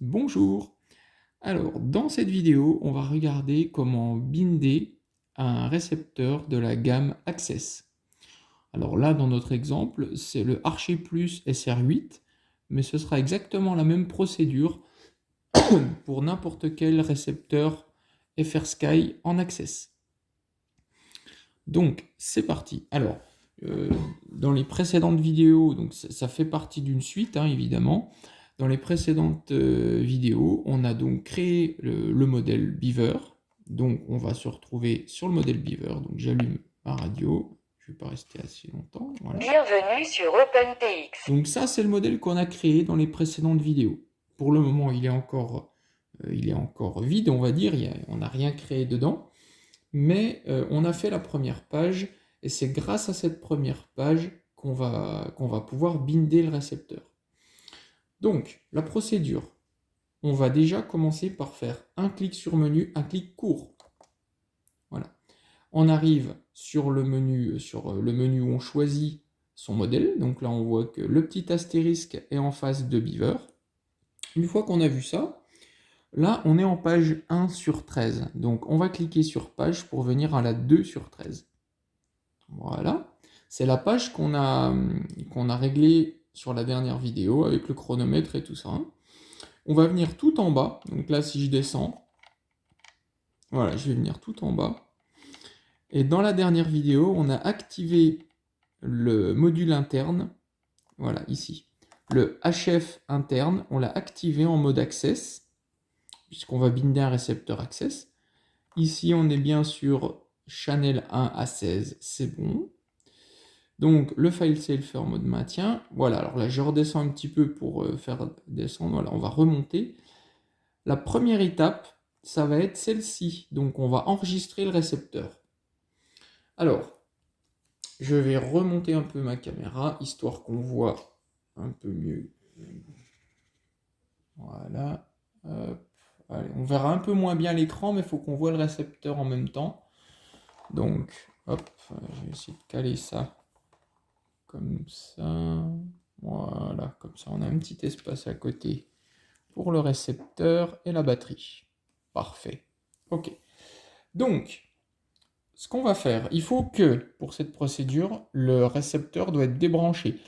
Bonjour. Alors, dans cette vidéo, on va regarder comment binder un récepteur de la gamme Access. Alors là, dans notre exemple, c'est le Archer Plus SR8, mais ce sera exactement la même procédure pour n'importe quel récepteur FrSky en Access. Donc, c'est parti. Alors, dans les précédentes vidéos, donc ça fait partie d'une suite, évidemment. Dans les précédentes vidéos, on a donc créé le modèle Beaver. Donc, on va se retrouver sur le modèle Beaver. Donc, j'allume ma radio. Je ne vais pas rester assez longtemps. Voilà. Bienvenue sur OpenTX. Donc, ça, c'est le modèle qu'on a créé dans les précédentes vidéos. Pour le moment, il est encore vide, on va dire. On n'a rien créé dedans. Mais on a fait la première page, et c'est grâce à cette première page qu'on va pouvoir binder le récepteur. Donc, la procédure, on va déjà commencer par faire un clic sur menu, un clic court. Voilà. On arrive sur le menu où on choisit son modèle. Donc là, on voit que le petit astérisque est en face de Beaver. Une fois qu'on a vu ça, là, on est en page 1 sur 13. Donc, on va cliquer sur page pour venir à la 2 sur 13. Voilà. C'est la page qu'on a réglée sur la dernière vidéo avec le chronomètre et tout ça. On va venir tout en bas. Donc là, si je descends, voilà, je vais venir tout en bas. Et dans la dernière vidéo, on a activé le module interne. Voilà, ici. Le HF interne, on l'a activé en mode Access, puisqu'on va binder un récepteur Access. Ici, on est bien sur Channel 1 à 16, c'est bon. Donc, le file save fait en mode maintien. Voilà, alors là, je redescends un petit peu pour faire descendre. Voilà, on va remonter. La première étape, ça va être celle-ci. Donc, on va enregistrer le récepteur. Alors, je vais remonter un peu ma caméra, histoire qu'on voit un peu mieux. Voilà. Hop. Allez, on verra un peu moins bien l'écran, mais il faut qu'on voit le récepteur en même temps. Donc, hop, je vais essayer de caler ça comme ça. Voilà, comme ça on a un petit espace à côté pour le récepteur et la batterie. Parfait. Ok. Donc, ce qu'on va faire, il faut que, pour cette procédure, le récepteur doit être débranché.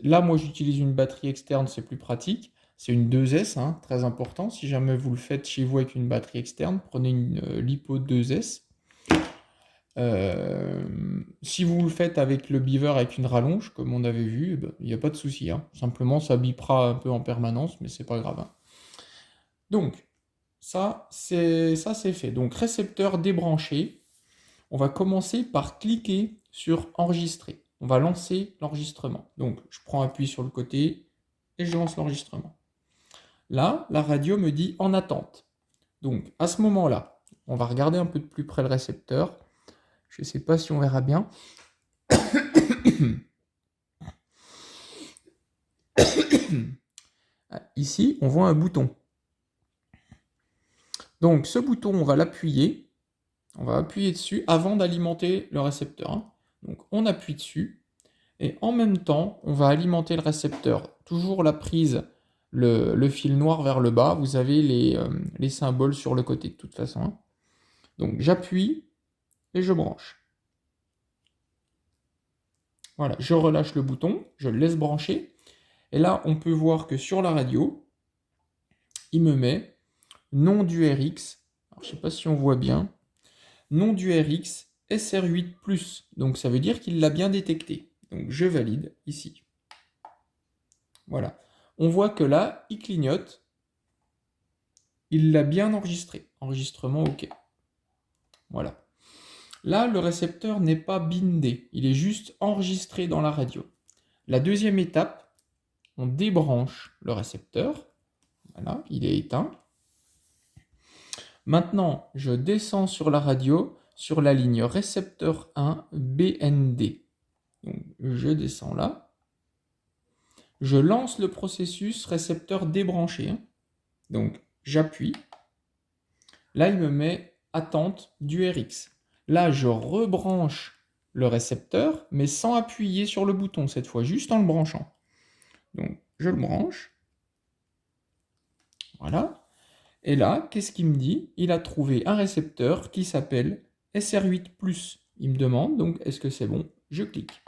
Là, moi, j'utilise une batterie externe, c'est plus pratique. C'est une 2S, très important. Si jamais vous le faites chez vous avec une batterie externe, prenez une LiPo 2S. Si vous le faites avec le beaver avec une rallonge, comme on avait vu, il n'y a pas de souci. Simplement, ça bipera un peu en permanence, mais c'est pas grave. Donc, ça c'est fait. Donc, récepteur débranché. On va commencer par cliquer sur enregistrer. On va lancer l'enregistrement. Donc, je prends appui sur le côté et je lance l'enregistrement. Là, la radio me dit en attente. Donc, à ce moment-là, on va regarder un peu de plus près le récepteur. Je ne sais pas si on verra bien. Ici, on voit un bouton. Donc, ce bouton, on va l'appuyer. On va appuyer dessus avant d'alimenter le récepteur. Donc, on appuie dessus. Et en même temps, on va alimenter le récepteur. Toujours la prise, le fil noir vers le bas. Vous avez les symboles sur le côté de toute façon. Donc, j'appuie et je branche. Voilà, je relâche le bouton, je le laisse brancher. Et là, on peut voir que sur la radio, il me met nom du RX. Alors, je ne sais pas si on voit bien. Nom du RX SR8+. Donc, ça veut dire qu'il l'a bien détecté. Donc, je valide ici. Voilà. On voit que là, il clignote. Il l'a bien enregistré. Enregistrement OK. Voilà. Là, le récepteur n'est pas bindé. Il est juste enregistré dans la radio. La deuxième étape, on débranche le récepteur. Voilà, il est éteint. Maintenant, je descends sur la radio, sur la ligne récepteur 1 BND. Donc, je descends là. Je lance le processus récepteur débranché. Donc, j'appuie. Là, il me met attente du RX. Là, je rebranche le récepteur, mais sans appuyer sur le bouton cette fois, juste en le branchant. Donc, je le branche. Voilà. Et là, qu'est-ce qu'il me dit? Il a trouvé un récepteur qui s'appelle SR8+. Il me demande, donc, est-ce que c'est bon? Je clique.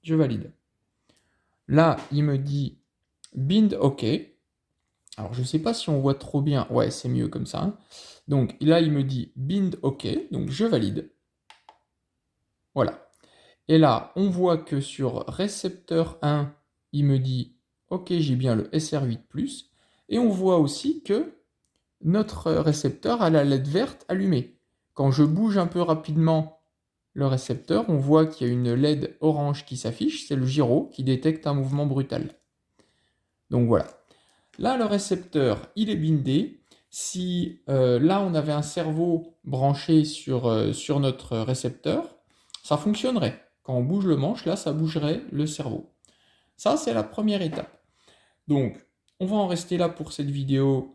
Je valide. Là, il me dit bind OK. Alors, je ne sais pas si on voit trop bien. Ouais, c'est mieux comme ça, hein. Donc, là, il me dit bind OK. Donc, je valide. Voilà. Et là, on voit que sur récepteur 1, il me dit OK, j'ai bien le SR8+. Et on voit aussi que notre récepteur a la LED verte allumée. Quand je bouge un peu rapidement le récepteur, on voit qu'il y a une LED orange qui s'affiche, c'est le gyro qui détecte un mouvement brutal. Donc voilà. Là, le récepteur, il est bindé. Si là, on avait un cerveau branché sur notre récepteur, ça fonctionnerait. Quand on bouge le manche, là, ça bougerait le cerveau. Ça, c'est la première étape. Donc, on va en rester là pour cette vidéo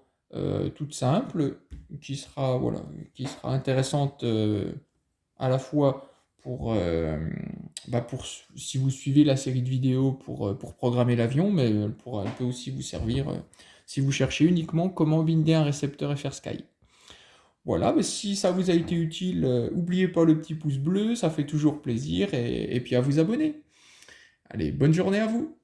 toute simple, qui sera intéressante à la fois pour si vous suivez la série de vidéos pour programmer l'avion, mais elle peut aussi vous servir si vous cherchez uniquement comment binder un récepteur FrSky. Voilà, mais si ça vous a été utile, n'oubliez pas le petit pouce bleu, ça fait toujours plaisir, et puis à vous abonner. Allez, bonne journée à vous!